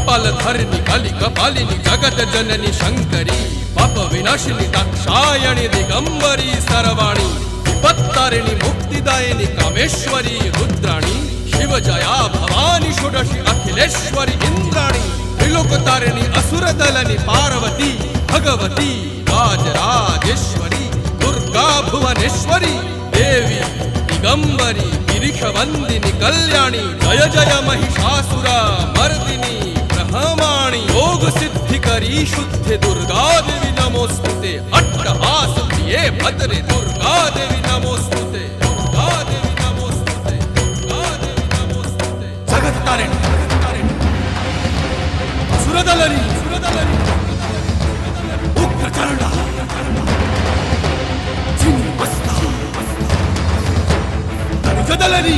कपालधरिणि कलि कपालिनि जगत जननी शंकरी पाप विनाशिनी दाक्षायणी दिगंबरी सर्वाणी विपत्तारिणी मुक्तिदायिनी कामेश्वरी रुद्राणी शिव जया भवानी षोडशी अखिलेश्वरी इंद्राणी त्रिलोकतारिणी असुरदलनि पार्वती भगवती राजराजेश्वरी दुर्गा भुवनेश्वरी देवी दिगंबरी गिरिशवंदिनी कल्याणी जय जय महिषासुर मर्दिनी ब्रह्माणी योग सिद्धिकरी शुद्धि दुर्गा देवी नमोस्तुते अट्टहास प्रिये भद्रे दुर्गा देवी नमोस्तुते दुर्गा देवी नमोस्तुते दुर्गा देवी नमोस्तुते जगत तारिणी सुरदलनी उग्रचरणा चिन्मस्ता जदलनी